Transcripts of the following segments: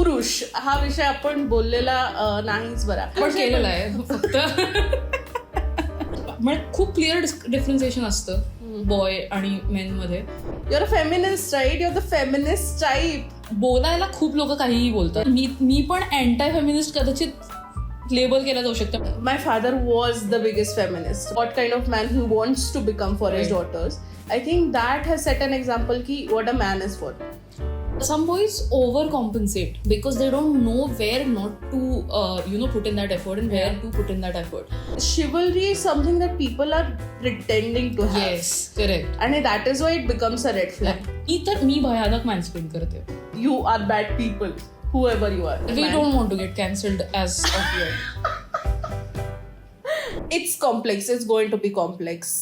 पुरुष हा विषय आपण बोललेला नाहीच बरा पण केलेला आहे फक्त म्हणजे खूप क्लिअर डिफरन्सिएशन असतं बॉय आणि मेन मध्ये. You're a feminist right, you're the feminist type. बोलायला खूप लोक काहीही बोलतात. मी पण अँटाय फेमिनिस्ट कदाचित लेबल केला जाऊ शकतं. My father was the biggest feminist. What kind of man he wants to become for his daughters. I think that has set an example ki what a man is for. Some boys overcompensate because they don't know where not to put in that effort and where to put in that effort. Chivalry is something that people are pretending to have. Yes, correct. And that is why it becomes a red flag. मी भयानक mansplain करते. You are bad people, whoever you are. We don't want to get cancelled as of yet. It's complex. It's going to be complex.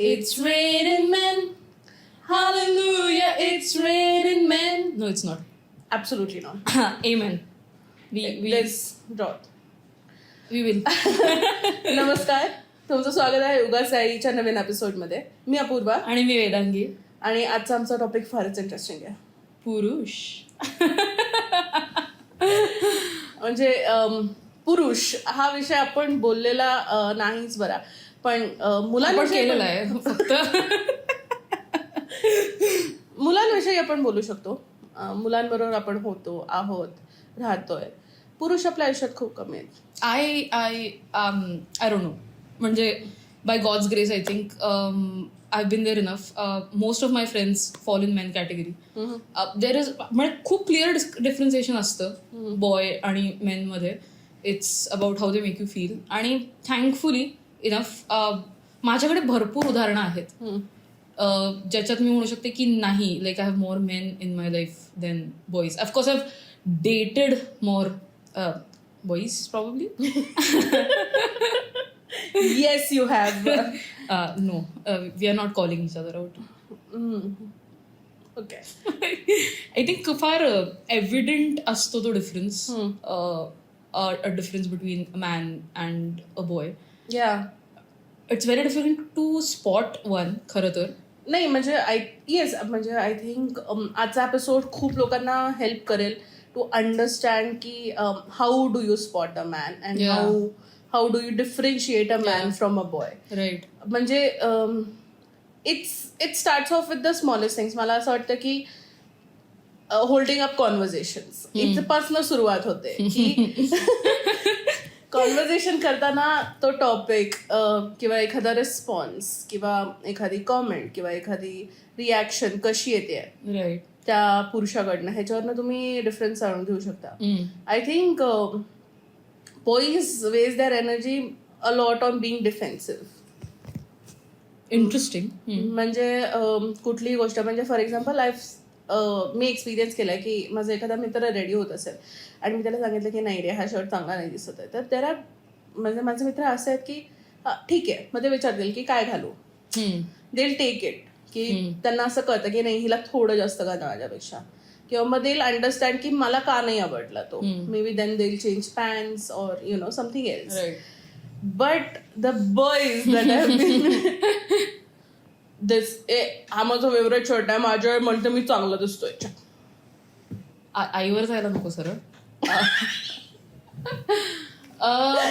It's raining men. Hallelujah, it's raining men. No, it's not. Absolutely not. Amen. We Let's drop. will. नमस्कार, तुमचं स्वागत आहे युगा साईच्या नवीन एपिसोडमध्ये. मी अपूर्वा आणि मी वेदांगी. आणि आजचा आमचा टॉपिक फारच इंटरेस्टिंग आहे. पुरुष. म्हणजे पुरुष हा विषय आपण बोललेला नाहीच बरा, पण केलेला आहे फक्त मुलांविषयी आपण बोलू शकतो. मुलांबरोबर आपण होतो, आहोत, राहतोय. पुरुष आपल्या आयुष्यात खूप कमी आहेत. I don't know. म्हणजे by God's grace, I think I've been there enough. Most of my friends fall in men category. There is म्हणजे खूप क्लिअर डिफरन्सिएशन असतं बॉय आणि मेन मध्ये. It's about how they make you feel. आणि thankfully enough माझ्याकडे भरपूर उदाहरणं आहेत ज्याच्यात मी म्हणू शकते की नाही, like I have more men in my life than boys. Of course I have dated more boys probably. Yes, you have. No, we are not calling each other out. Okay. I think फार evident असतो तो difference, a difference between a man and a boy. Yeah. It's very difficult to spot one, खरं तर. नाही म्हणजे I think आजचा episode खूप लोकांना हेल्प करेल टू अंडरस्टँड की how do you spot a man and how do you differentiate a man from a boy. Right. म्हणजे it starts off with the smallest things. मला असं वाटतं की होल्डिंग अप कॉन्व्हर्सेशन्स इथपासून सुरुवात होते की कॉन्व्हर्सेशन करताना तो टॉपिक किंवा एखादा रिस्पॉन्स किंवा एखादी कॉमेंट किंवा एखादी रिॲक्शन कशी येते राईट त्या पुरुषाकडनं, ह्याच्यावरनं तुम्ही डिफरन्स जाणून घेऊ शकता. I think boys waste their energy a lot on being defensive. Interesting. म्हणजे कुठलीही गोष्ट, म्हणजे फॉर एक्झाम्पल मी एक्सपिरियन्स केलाय की माझा एखादा मित्र रेडी होत असेल आणि मी त्याला सांगितलं की नाही रे, हा शर्ट चांगला नाही दिसत आहे, तर त्याला म्हणजे माझे मित्र असे आहेत की ठीक आहे, मग ते विचारतील की काय घालू. दे टेक इट, की त्यांना असं कळतं की नाही, हिला थोडं जास्त घालणं माझ्यापेक्षा, किंवा मग दे अंडरस्टँड की मला का नाही आवडला तो. Maybe then they change pants or something else. But the boys that have been हा माझा फेवरेट शर्ट आहे, माझ्या म्हणते मी चांगला दिसतोय. आईवर जायला नको सरळ.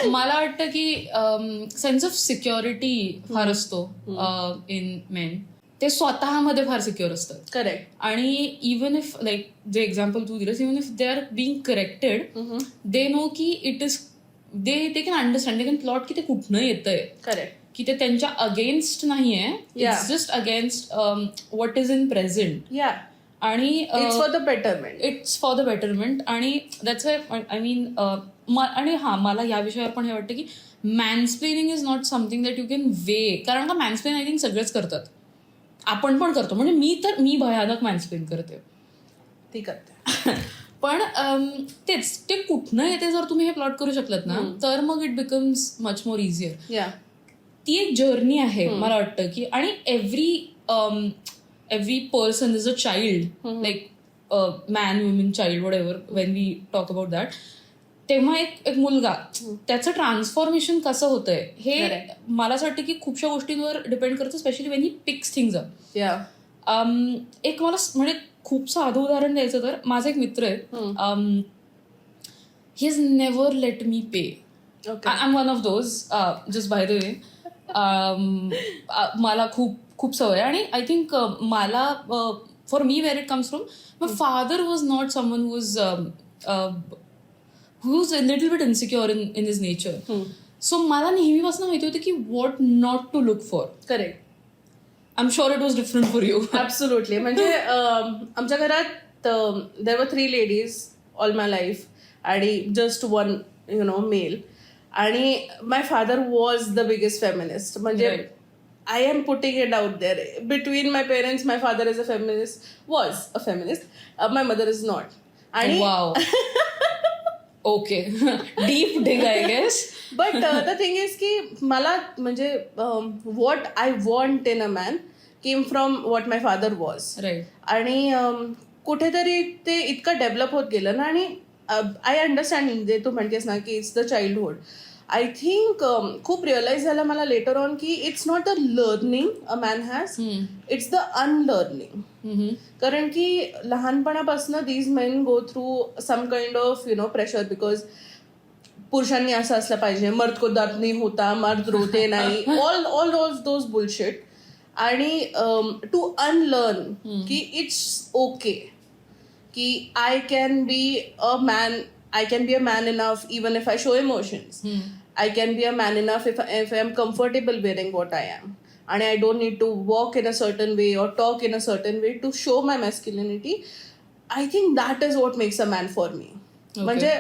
मला वाटतं की सेन्स ऑफ सिक्युरिटी फार असतो इन मेन. ते स्वतःमध्ये फार सिक्युअर असतात. करेक्ट. आणि इवन इफ लाईक जे एक्झाम्पल तू दिलंस, even if they are being corrected, they know की it is they can understand, they can plot की ते कुठनं येतंय. करेक्ट. की ते त्यांच्या अगेन्स्ट नाहीये, it's just against what is in present. आणि it's for the betterment. It's for the betterment. आणि दॅट्स वाय आय मीन आणि मला या विषयावर पण हे वाटतं की mansplaining is not something that you can way. कारण का मॅन्सप्लेन आय थिंक सगळेच करतात, आपण पण करतो. म्हणजे मी भयानक मॅन्सप्लेन करते. ती करते. पण तेच ते कुठनं येते जर तुम्ही हे प्लॉट करू शकलात ना, तर मग it becomes much more easier. ती एक जर्नी आहे मला वाटतं की. आणि every person is a child, like man, women, child, whatever, when we talk about that. तेव्हा एक मुलगा त्याचं ट्रान्सफॉर्मेशन कसं होतंय हे Correct. मला असं वाटतं की खूपशा गोष्टींवर डिपेंड करतं, specially when he picks things up. एक मला म्हणजे खूप साधं उदाहरण द्यायचं तर माझा एक मित्र आहे, he is never let me pay. I am one of those, just by the way. मला खूप खूप सवय आहे. आणि आय थिंक मला for me where it comes from, my father was not someone who was a little bit insecure in his nature. So मला नेहमीपासून माहिती होतं की what not to look for. Correct. I'm sure it was different for you. Absolutely. म्हणजे आमच्या घरात there were 3 ladies all my life आणि just 1 male. आणि my father was the biggest feminist. म्हणजे Right. I am putting it out there. Between my parents my father is a feminist, was a feminist. My mother is not. आणि Wow. Okay. Deep dig, I guess. But the thing is की मला म्हणजे what I want in a man came from what my father was. Right. आणि कुठेतरी ते इतकं develop होत गेलं ना. आणि आय अंडरस्टँड जे तू म्हणतेस ना की it's the childhood. I think खूप रिअलाइज झालं मला लेटर ऑन की it's not the learning a man has, it's the unlearning. कारण की लहानपणापासून these men go through some kind of pressure, because पुरुषांनी असं असलं पाहिजे, मर्द को दर्द नहीं होता, मर्द रोते नाही, ऑल दोज बुलशिट. आणि टू अनलर्न की इट्स ओके, की I can be a man, I can be a man enough even if I show emotions. I can be a man enough if I am comfortable wearing what I am. And I don't need to walk in a certain way or talk in a certain way to show my masculinity. I think that is what makes a man for me. म्हणजे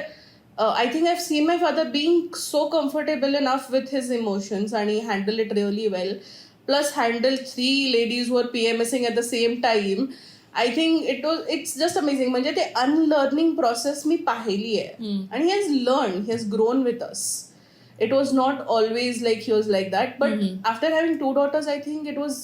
I think I've seen my father being so comfortable enough with his emotions and he handled it really well. Plus handled 3 ladies who were PMSing at the same time. I think it's just amazing. म्हणजे ते unlearning process मी पाहिली आहे. आणि he has learn, he has grown with us. It was not always like he was like that, but after having 2 daughters I think it was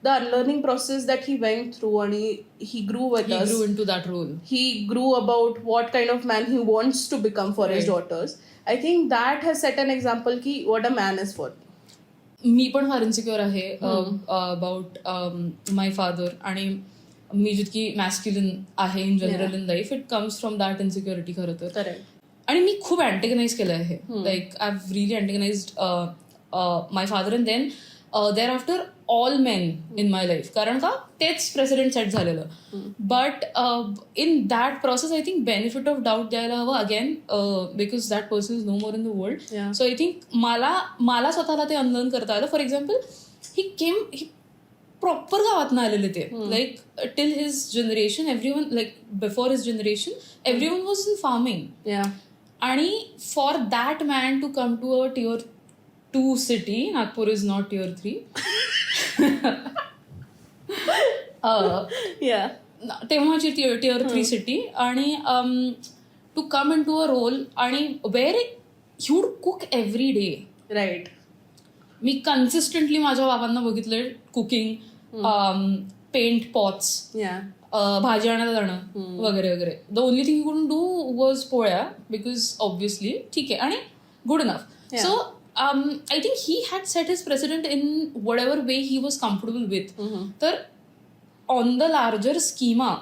the unlearning process that he went through. आणि he grew with us. He grew into that role. He grew about what kind of man he wants to become for his daughters. I think that has set an example की what a man is for. मी पण फार insecure आहे about my father. आणि मी जितकी masculine आहे in general in life, it comes from that insecurity खरं तर. Correct. आणि मी खूप अँटेगनाइज केलं आहे. Like I have really antagonised my father and then there after all men in my life. कारण का तेच प्रेसिडेंट सेट झालेलं. But in that process I think benefit of doubt द्यायला हवं again, because that person is no more in the world. So I think मला स्वतःला ते unlearn करता आलं. फॉर एक्झाम्पल ही प्रॉपर गावातनं आलेले ते. Like till his generation everyone, like before his generation everyone was in farming. आणि for that man to come to a tier 2 सिटी, नागपूर इज नॉट tier 3. तेव्हाची tier 3 सिटी. आणि to come in to a role आणि where he would cook every day. Right. मी consistently माझ्या बाबांना बघितलंय कुकिंग, पेंट पॉट्स, भाजी आणायला जाणं वगैरे वगैरे. The only thing you couldn't do was पोळ्या, बिकॉज ऑब्व्हियसली ठीक आहे आणि good enough. So I think he had set his president in what ever way he was comfortable with. तर ऑन द लार्जर स्कीमा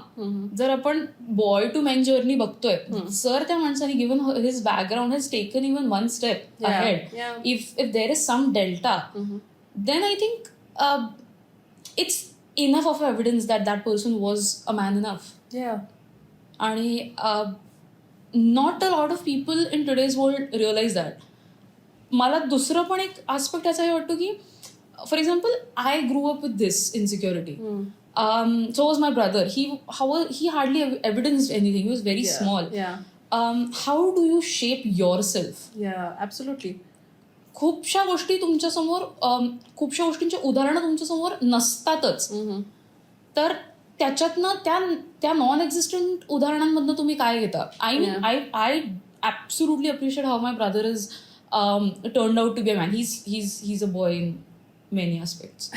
जर आपण boy to man journey बघतोय, जर त्या माणसाने given his background has taken even 1 step ahead, if there is some delta, then I think it's enough of evidence that that person was a man enough. आणि not a lot of people in today's world realize that. मला दुसरं पण एक aspect याचा हे वाटतो की, for example, I grew up with this insecurity. So was my brother. He hardly evidenced anything. He was very small. How do you shape yourself? Absolutely. खूपशा गोष्टी तुमच्यासमोर, खूपशा गोष्टींची उदाहरणं तुमच्यासमोर नसतातच. तर त्याच्यातनं त्या नॉन एक्झिस्टंट उदाहरणांमधनं तुम्ही काय घेता? I absolutely appreciate how my brother is turned out to be a man. he's a boy in many aspects.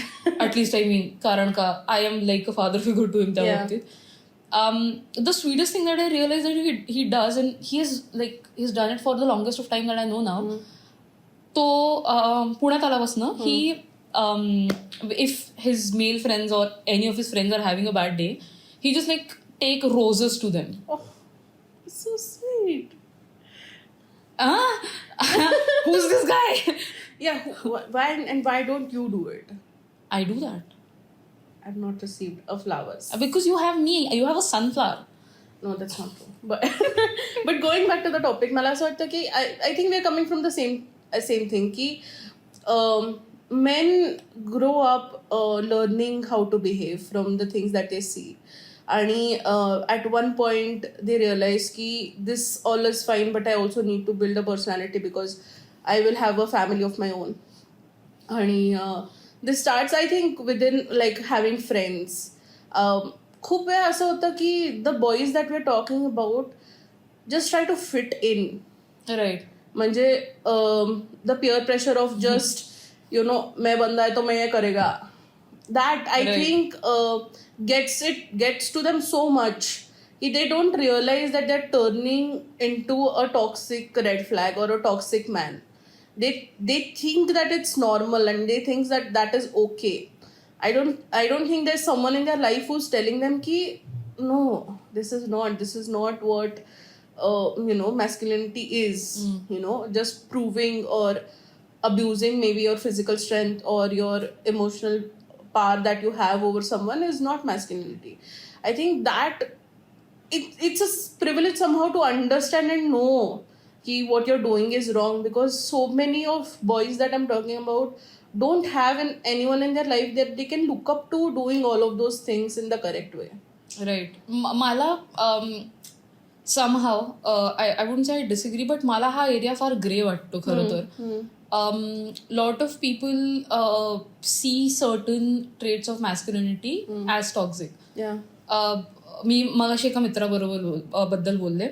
At least I mean, कारण का I am like a father figure to him त्या बाबतीत. the sweetest thing that I realized that he does, and he's done it for the longest of time that I know now. तो पुण्यात आल्यापासनं if his male friends or any of his friends are having a bad day, he just like take roses to them. Oh, so sweet. Who's this guy? Yeah, why don't you do it? I do that. I've not received a flowers. Because you have me. You have a sunflower. No, that's not true. But but going back to the topic, मला असं वाटतं की I think we're coming from the same thing की men grow up learning how to behave from the things that they see. आणि at one point they realize ki this all is fine, but I also need to build a personality because I will have a family of my own. आणि this starts I think within like having friends. खूप वेळा असं होतं की the boys that we're talking about just try to fit in. Right. म्हणजे the peer pressure of just मैं बंदा है तो मैं ये करेगा. That I think gets to them so much. They don't realize that they're turning into a toxic red flag or a toxic man. They think that it's normal and they think that is okay. I don't think there's someone in their life who's telling them ki no, this is not what masculinity is. Just proving or abusing maybe your physical strength or your emotional power that you have over someone is not masculinity. I think that it's a privilege somehow to understand and know ki what you're doing is wrong, because so many of boys that I'm talking about don't have anyone in their life that they can look up to doing all of those things in the correct way. Right. मला somehow I wouldn't say I disagree, but मला हा area फार grey वाटतो खरं तर. Lot of people see certain traits of masculinity as toxic. Yeah. मी मगाशी एका मित्राबद्दल बोलले.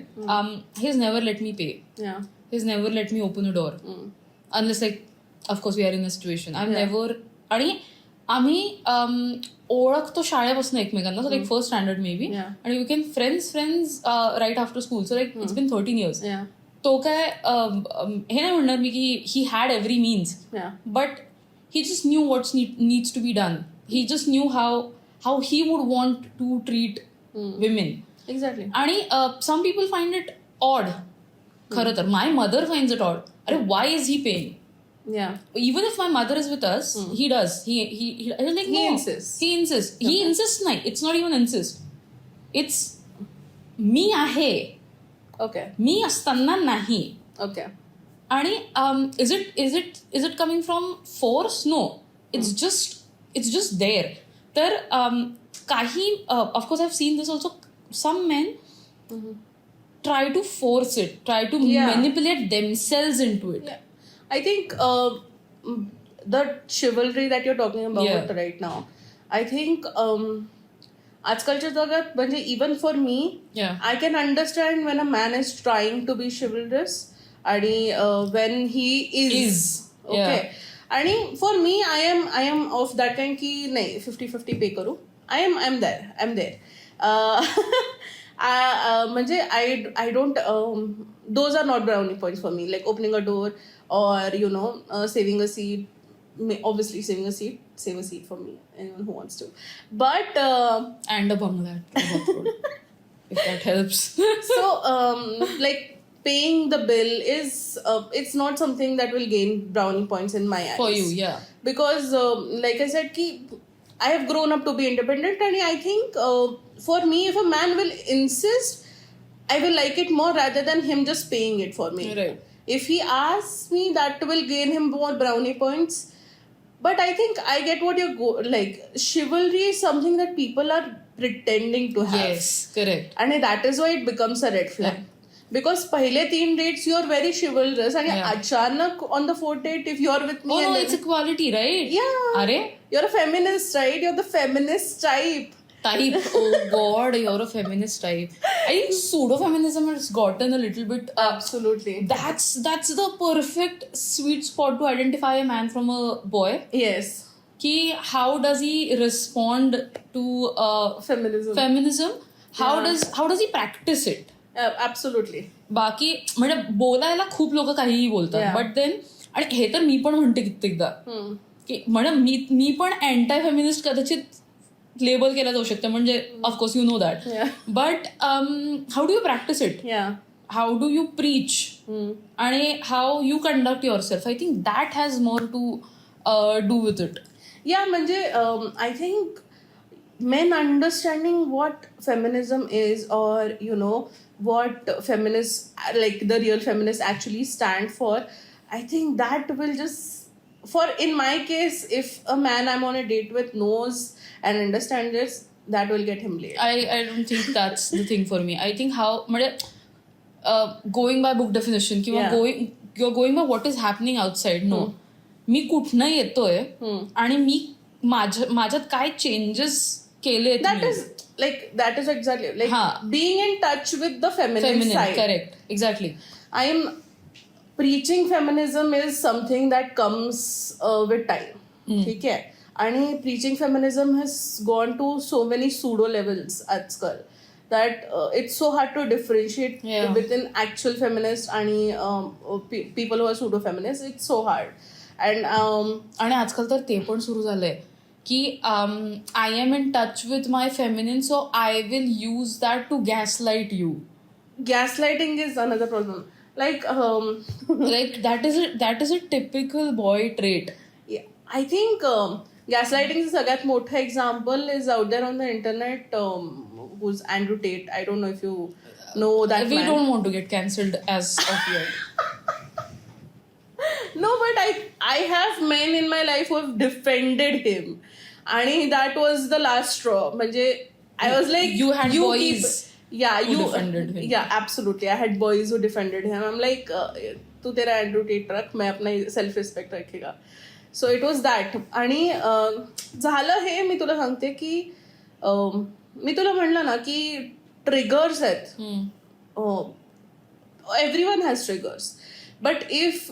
He's never let me pay. Yeah. He's never let me open a door. Unless like of course we are in a situation. I've never. आणि आम्ही ओळखतो शाळेपासून एकमेकांना, so like first standard maybe, आणि we can friends right after school, so like it's been 13 years. तो काय हे नाही म्हणणार मी की he had every means, but he just knew what's needs to be done. He just knew how he would want to treat women. Exactly. आणि some people find it odd. खरं तर my mother finds it odd. अरे why is he paying? Yeah. Even if my mother is with us, he does. He like no. Insists. He insists. Okay. He insists. Nahi, it's not even insist. It's me ahe. Okay. Me astanna nahi. Okay. आणि is it coming from force? No. It's just there. तर काही of course I've seen this also. Some men try to force it, try to manipulate themselves into it. Yeah. I think the chivalry that you're talking about right now, I think आजकालच्या जगात म्हणजे even for me, I can understand when a man is trying to be chivalrous आणि when he is. Okay. आणि for me, I am of that kind की नाही 50-50 पे करू. I'm there. म्हणजे I don't those are not brownie points for me, like opening a door or saving a seat. Obviously saving a seat, save a seat for me, anyone who wants to, but and a bungalow if that helps. So like paying the bill is it's not something that will gain brownie points in my eyes for you. Because like I said ki I have grown up to be independent, and I think for me, if a man will insist, I will like it more rather than him just paying it for me. Right. If he asks me, that will gain him more brownie points. But I think I get what you're like. Chivalry is something that people are pretending to have. Yes, correct. And that is why it becomes a red flag. Because पहिले 3 dates you are very chivalrous, and अचानक on the 4th date if you are with me, it's equality, right? Yeah. Are you're a feminist, right? You're the feminist type. Oh god, you're a feminist type. I think pseudo-feminism has gotten a little bit. Absolutely. That's the perfect sweet spot to identify a man from a boy. Yes. Ki how does he respond to feminism? How does he practice it? Absolutely. बाकी म्हणजे बोलायला खूप लोक काहीही बोलतात, Yeah. But then, आणि हे तर मी पण म्हणते कित्येकदा की म्हणजे मी पण अँटाय फेमिनिस्ट कदाचित लेबल केला जाऊ शकतं, म्हणजे of course you know that, but how do you practice it? How do you preach? आणि how you conduct your I think that has more to do with it. या म्हणजे I think men understanding what feminism is, or what feminists, like the real feminists, actually stand for, I think that will just, in my case, if a man I'm on a date with knows and understands this, that will get him laid. I don't think that's the thing for me. I think how म्हणजे going by book definition किंवा you're going by what is happening outside. No, मी कुठनं येतोय आणि मी माझ्यात काय changes केले. That is exactly like being in touch with the feminine side. Correct, exactly. I am preaching feminism is something that comes with time. ठीक है. आणि preaching feminism has gone to so many pseudo levels आजकाल that it's so hard to differentiate within actual feminists आणि people who are pseudo feminists. It's so hard. आणि आजकाल तर ते पण सुरू झालंय की I am in touch with my feminine, so I will use that to gaslight you. Gaslighting is another problem. Like that is a typical boy trait. Yeah, I think gaslighting सगळ्यात मोठं example is out there on the internet, who's Andrew Tate. I don't know if you know that We man. don't want to get cancelled as of yet. No, but I have men in my life who have defended him. And that was the last straw. म्हणजे I was like, you had boys who defended him. Yeah, absolutely. I had boys who defended him. I'm like, तू तेरा Andrew Tate रख, मैं अपना self respect रखेगा. So it was that. आणि झालं हे, मी तुला सांगते की मी तुला म्हणलं ना की ट्रिगर्स आहेत. Everyone has triggers. But if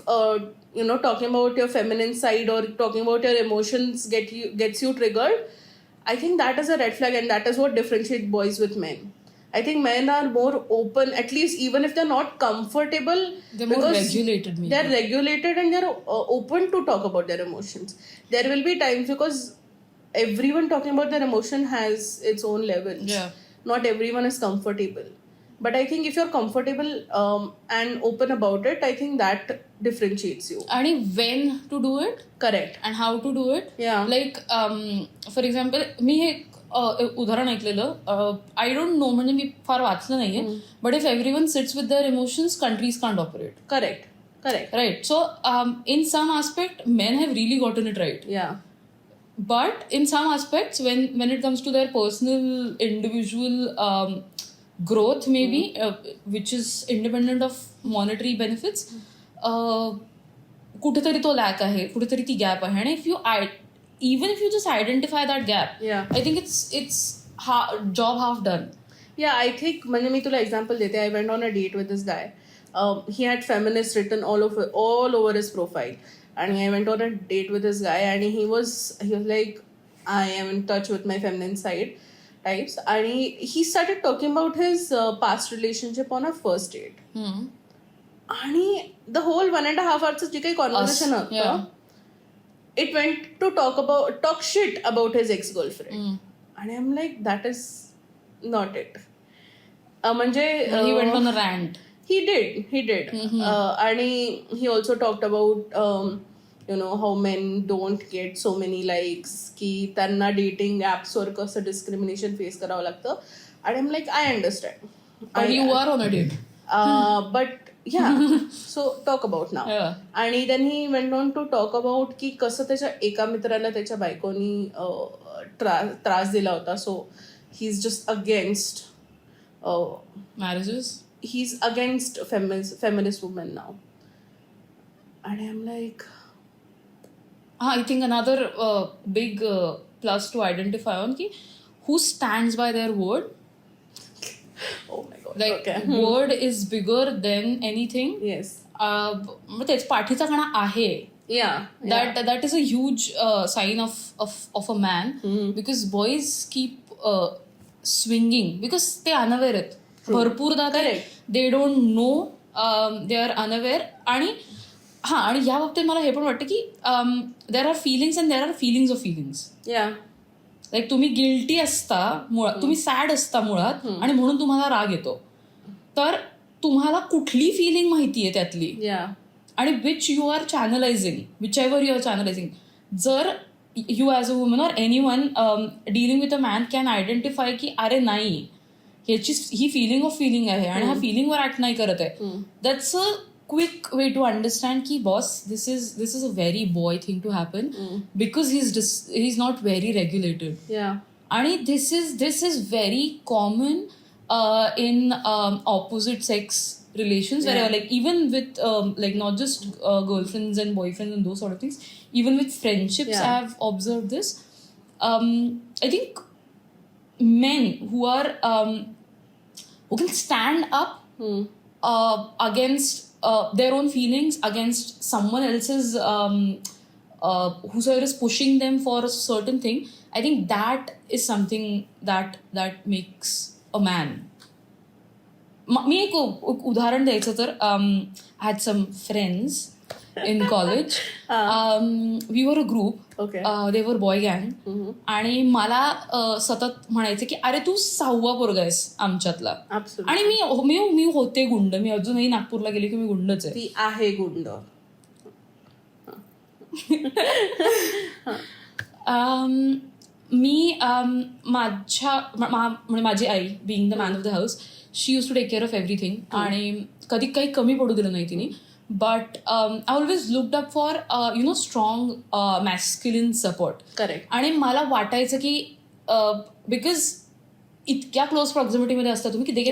talking about your feminine side or talking about your emotions gets you triggered, I think that is a red flag, and that is what differentiates boys with men. I think men are more open, at least even if they're not comfortable. They're more regulated. Maybe. They're regulated and they're open to talk about their emotions. There will be times, because everyone talking about their emotion has its own levels. Yeah. Not everyone is comfortable. But I think if you're comfortable and open about it, I think that differentiates you. And when to do it? Correct. And how to do it? Yeah. Like, for example, मी हे उदाहरण ऐकलेलं, I don't know, म्हणजे मी फार वाचलं नाहीये, but if everyone sits with their emotions, countries can't operate. Correct. Right. So, in some aspect, men have really gotten it right. Yeah. But in some aspects, when it comes to their personal, individual growth, maybe, which is independent of monetary benefits, कुठेतरी तो लॅक आहे, कुठेतरी ती gap आहे. आणि even if you just identify that gap, I think it's job half done. Yeah, I think, म्हणजे मी तुला example देते. I went on a date with this guy. He had feminist written all over his profile. And I went on a date with this guy, and he was like, I am in touch with my feminine side types. And he started talking about his past relationship on a first date. And the whole 1.5 hours जी काही conversation होतं, it went to talk shit about his ex-girlfriend. And I'm like, that is not it. म्हणजे he went on a rant. He did. And he also talked about how men don't get so many likes, की त्यांना dating apps वर कसं discrimination face करावं लागतं. And I'm like, I understand. But you are on a date. But yeah, so talk about now. आणि then he went on to talk about की कसं त्याच्या एका मित्राला त्याच्या बायकोनी त्रास दिला होता. So he's just against marriages. He's against feminist women now. And I'm like, I think another big plus to identify on ki who stands by their word. Oh my god. Like, okay. Word is bigger than anything. Yes. मग तेच पाठीचा कणा आहे. Yeah. That is a huge sign of a man, because boys keep swinging because ते unaware आहेत भरपूरदा ते Correct. They don't know they are unaware. आणि आणि या बाबतीत मला हे पण वाटतं की there are feelings and there are feelings of feelings. या लाईक तुम्ही गिल्टी असता मुळात, तुम्ही सॅड असता मुळात आणि म्हणून तुम्हाला राग येतो. तर तुम्हाला कुठली फिलिंग माहितीये त्यातली या आणि which you are channelizing, whichever you are channelizing. जर you as a woman or anyone dealing with a man can identify की अरे नाही ही फिलिंग ऑफ फिलिंग आहे आणि हा फिलिंगवर ऍक्ट नाही करत आहे, that's a quick way to understand ki boss this is a very boy thing to happen because he's not very regulated. Yeah. And this is very common in opposite sex relations where like even with like not just girlfriends and boyfriends and those sort of things, even with friendships I have observed this. I think men who are who can stand up against their own feelings, against someone else's whosoever is pushing them for a certain thing, I think that is something that makes a man. मी एक उदाहरण द्यायचं तर I had some friends in college. We were a group. Okay. They were boy gang. आणि मला सतत म्हणायचे की अरे तू 6वा पोरगा आहेस आमच्यातला. Absolutely. आणि मी होते गुंड. मी अजूनही नागपूरला गेले की मी गुंडच आहे. ती आहे गुंड. मी माझी आई being the man of the house, she use to take care of everything. आणि कधी काही कमी पडू दिलं नाही तिने. But I always looked up for strong masculine support. Correct. आणि मला वाटायचं की बिकॉज इतक्या क्लोज प्रॉक्झिमिटीमध्ये असता तुम्ही की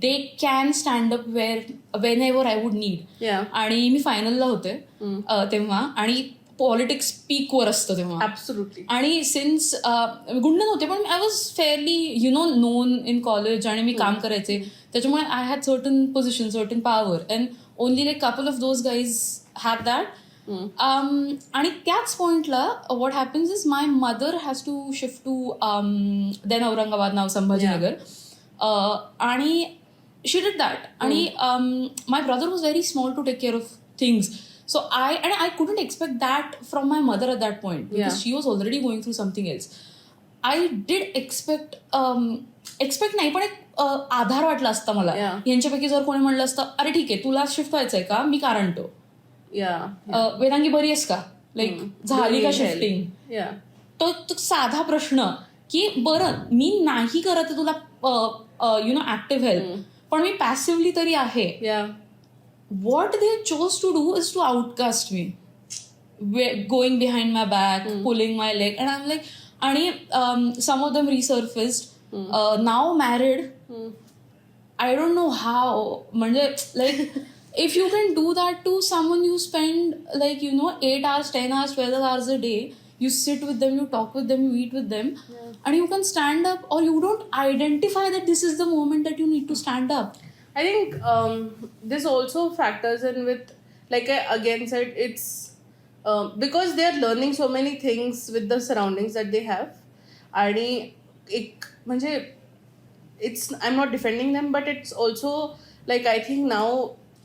they can stand up Wien ever I would need. आणि मी फायनलला होते तेव्हा आणि पॉलिटिक्स पीकवर असतं तेव्हा. ऍब्सोल्युटली. आणि सिन्स गुंड नव्हते पण I was fairly known in college आणि मी काम करायचे त्याच्यामुळे I had certain position, certain power and only like couple of those guys have that. आणि त्याच पॉइंटला what happens is my mother has to shift to then Aurangabad, नाव संभाजीनगर. आणि शी डिड दॅट. आणि my brother was very small to take care of things. So I couldn't expect that from my mother at that point because she was already going through something else. I did expect नाही पण एक आधार वाटला असता मला. यांच्यापैकी जर कोणी म्हणलं असतं अरे ठीक आहे तुला शिफ्ट व्हायचंय का, मी कारण तो वेदांगी बरी आहेस का, लाईक झाली का शिफ्टिंग. तो साधा प्रश्न की बरं मी नाही करत तुला ऍक्टिव्ह हेल्प पण मी पॅसिव्हली तरी आहे. What they chose to do is to outcast me, going behind my back, pulling my leg, and I'm like, some of them resurfaced, now married. I don't know how. Like, if you can do that to someone you spend 8 hours, 10 hours, 12 hours a day, you sit with them, you talk with them, you eat with them, and you can stand up, or you don't identify that this is the moment that you need to stand up. I think this also factors in with, like I again said, it's because they are learning so many things with the surroundings that they have. आणि एक म्हणजे I'm not defending them, but it's also like I think now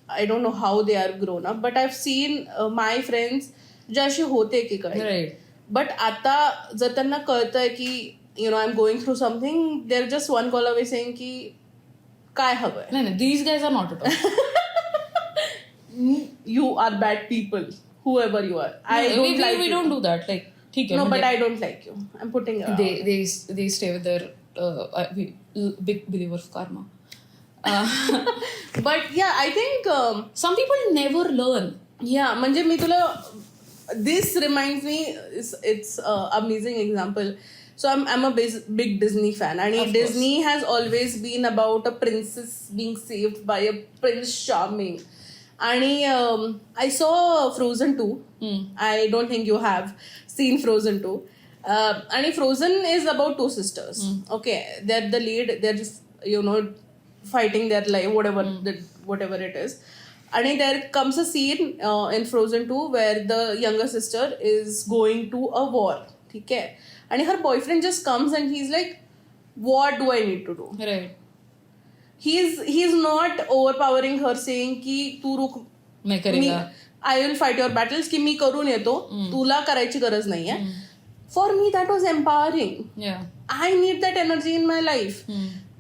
I don't know how they are grown up, but I've seen my friends जे असे होते की काय, but आता जर त्यांना कळतंय की I'm going through something, they're just one call away saying की काय हवंय. नाही these guys are not at all. You are bad people, whoever you are. We don't do that. Like ठीक आहे. No, but I don't like you. I'm putting they stay with their big believer of karma. But yeah, I think some people never learn. Yeah, म्हणजे मी तुला this reminds me, it's amazing example. So I'm a big Disney fan, and Disney has always been about a princess being saved by a Prince Charming. And I saw Frozen 2. I don't think you have seen Frozen 2. And Frozen is about two sisters. Okay, they're the lead. They're just fighting their life, whatever it is. And there comes a scene in Frozen 2 where the younger sister is going to a war. Okay. And her boyfriend just comes and he's like, what do I need to do? Right. He's not overpowering her saying की तू रुक मैं करेगा. I will fight your battles की मी करून येतो तुला करायची गरज नाहीये. For me that was empowering. Yeah. I need that energy in my life.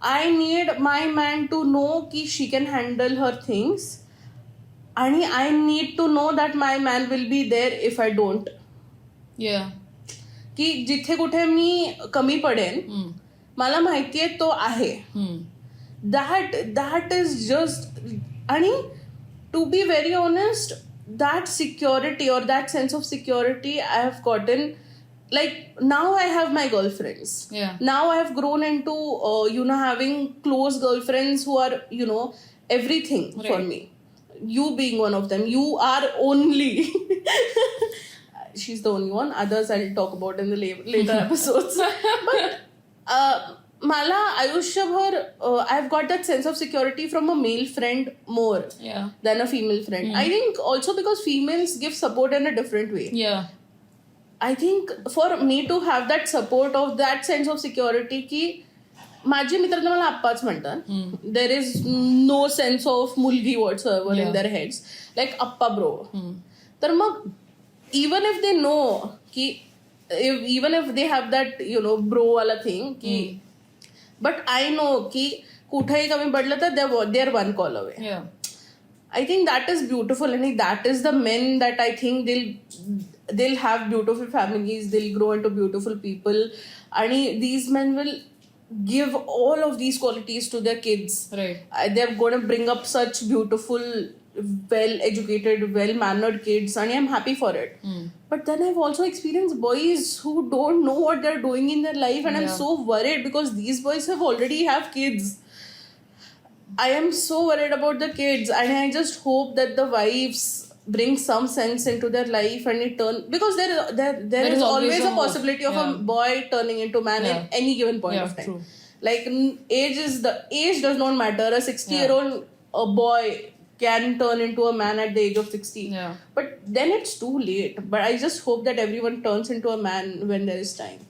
I need my man to know की she can handle her things. आणि I need to know that my man will be there if I don't. Yeah. की जिथे कुठे मी कमी पडेन मला माहितीये तो आहे. That is just, आणि to be very honest, that security or that sense of security I have gotten, like now I have my girlfriends. Yeah. Now I have grown into having close girlfriends who are everything for me. You being one of them. You are only she's the only one. Others I'll talk about in the later episodes. But मला आयुष्यभर I've got that sense of security from a male friend more than a female friend. I think also because females give support in a different way. Yeah. I think for me to have that support of that sense of security की माझे मित्र तर मला आप्पाच म्हणतात. There is no sense of मुलगी whatsoever in their heads. Like Appa bro. तर मग even if they know की even if they have that bro वाला thing की but I know की कुठेही कमी पडलं तर they're one call away. Yeah. I think that is beautiful and that is the men that I think they'll have beautiful families, they'll grow into beautiful people, and these men will give all of these qualities to their kids. Right. They're going to bring up such beautiful, well-educated, well-mannered kids, and I'm happy for it. But then I've also experienced boys who don't know what they're doing in their life, and I'm so worried because these boys already have kids. I am so worried about the kids, and I just hope that the wives bring some sense into their life and it turn, because there is always a possibility of a boy turning into man at any given point of time. True. Like age does not matter. A 60-year-old boy can turn into a man at the age of 60. Yeah. But then it's too late. But I just hope that everyone turns into a man when there is time.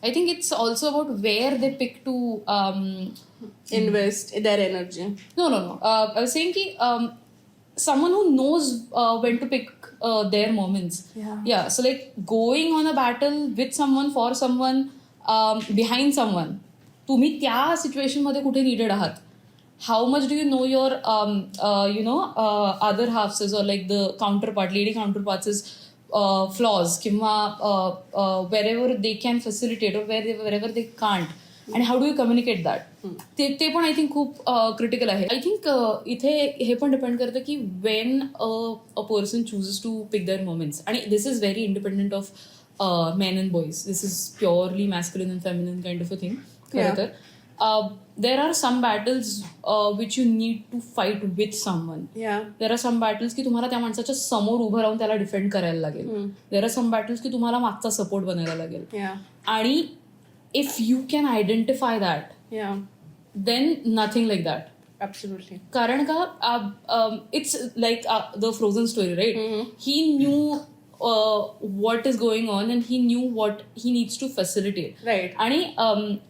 I think it's also about where they pick to invest their energy. No. I was saying ki, someone who knows when to pick their moments. Yeah. So like going on a battle with someone, for someone, behind someone. तुम्ही त्या situation मध्ये कुठे needed आहात. How much do you know your other halves or like the counterpart, lady counterparts' flaws, किंवा wherever they can facilitate or wherever they can't, and how do you communicate that? ते पण I think खूप critical आहे. I think इथे हे पण depend करतं की when a person chooses to pick their moments, आणि this is very independent of men and boys. This is purely masculine and feminine kind of a thing. खरं तर there are some battles which you need to fight with someone. There are some battles की तुम्हाला त्या माणसाच्या समोर उभं राहून त्याला डिफेंड करायला लागेल. There are some battles की तुम्हाला मागचा सपोर्ट बनायला लागेल. आणि if you can identify that, then nothing like that. Absolutely. कारण का it's like the Frozen story, right? He knew what is going on and he knew what he needs to facilitate. Right. आणि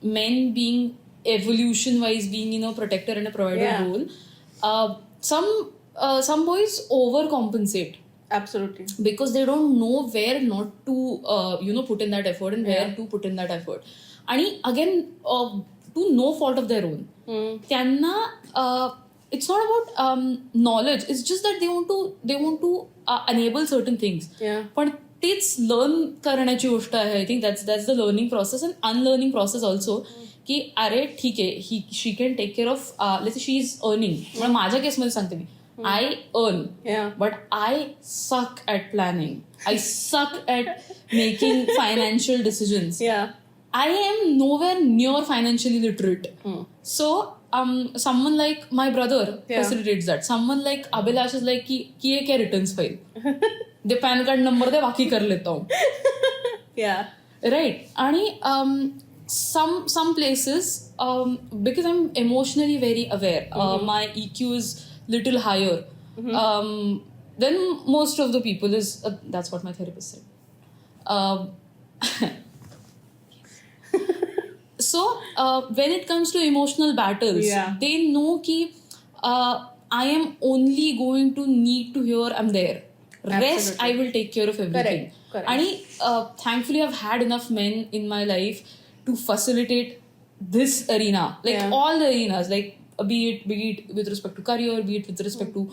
men being evolution wise being a protector and a provider role, some boys overcompensate. Absolutely. Because they don't know where not to put in that effort and where to put in that effort. And again, to no fault of their own. त्यांना it's not about knowledge, it's just that they want to enable certain things. पण तेच learn करण्याची गोष्ट आहे. I think that's the learning process and unlearning process also. की अरे ठीक आहे, she can take care of, let's say she is earning. म्हणजे माझ्या केसमध्ये सांगते मी, I earn, but I suck at planning, I suck at making financial decisions. I am nowhere near financially literate. So someone like my brother facilitates that. Someone like Abhilash is like कि ये क्या returns file, दे पैन card number दे, बाकी कर लेता हूँ. Right. आणि some places, because I'm emotionally very aware, my EQ is little higher than most of the people is, that's what my therapist said. So when it comes to emotional battles, Yeah. they know ki I am only going to need to hear I'm there. Rest Absolutely. I will take care of everything. Correct. And thankfully I've had enough men in my life to facilitate this arena, like Yeah. all the arenas, like be it with respect to career, be it with respect to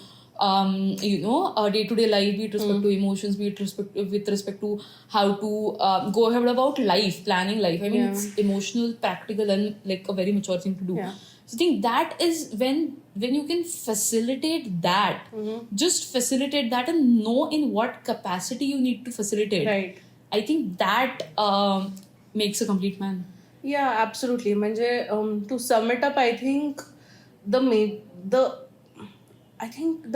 day-to-day life, be it respect to emotions, be it with respect to how to go ahead about life, planning life. I mean, Yeah. it's emotional, practical, and like a very mature thing to do. Yeah. So I think that is when you can facilitate that, just facilitate that and know in what capacity you need to facilitate. Right. I think that makes a complete man. Yeah, absolutely. म्हणजे to sum it up, I think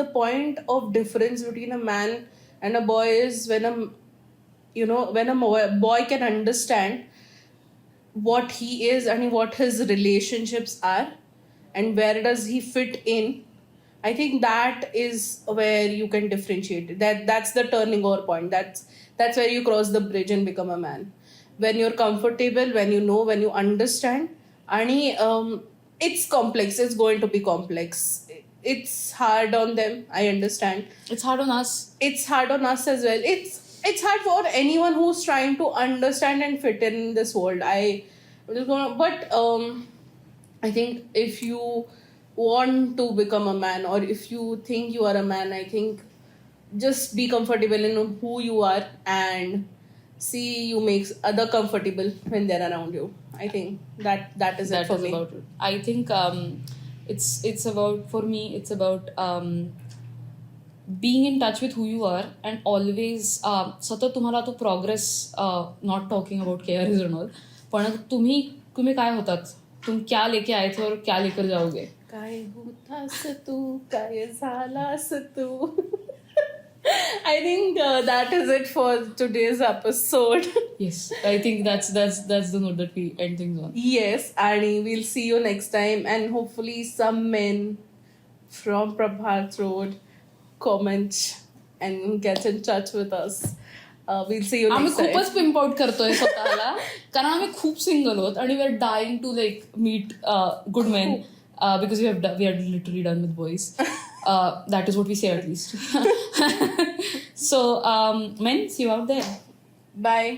the point of difference between a man and a boy is when a boy can understand what he is and what his relationships are and where does he fit in. I think that is where you can differentiate it. That's the turning over point. That's where you cross the bridge and become a man. When you're comfortable, when you know, when you understand. And it's complex. It's going to be complex. It's hard on them. I understand. It's hard on us. It's hard on us as well. It's hard for anyone who's trying to understand and fit in this world. I think if you want to become a man, or if you think you are a man, I think just be comfortable in who you are and see you make other comfortable when they're around you. I think that is it for me. About it. I think it's about, for me, it's about being in touch with who you are and always सतत तुम्हाला तो progress, not talking about careers and all, पण तुम्ही काय होतात, तुम क्या लेके आए थे और क्या लेकर जाओगे. काय होतास तू, काय झालास तू. I think that is it for today's episode. Yes, I think that's the note that we end things on. Yes, and we'll see you next time, and hopefully some men from Prabhat Road comment and get in touch with us. We'll see you आम्ही next time. खूपच पिंप out करतोय स्वतःला कारण आम्ही खूप single होत आणि we are dying to like meet good men because we are literally done with boys. That is what we say at least. So men, see you out there. Bye.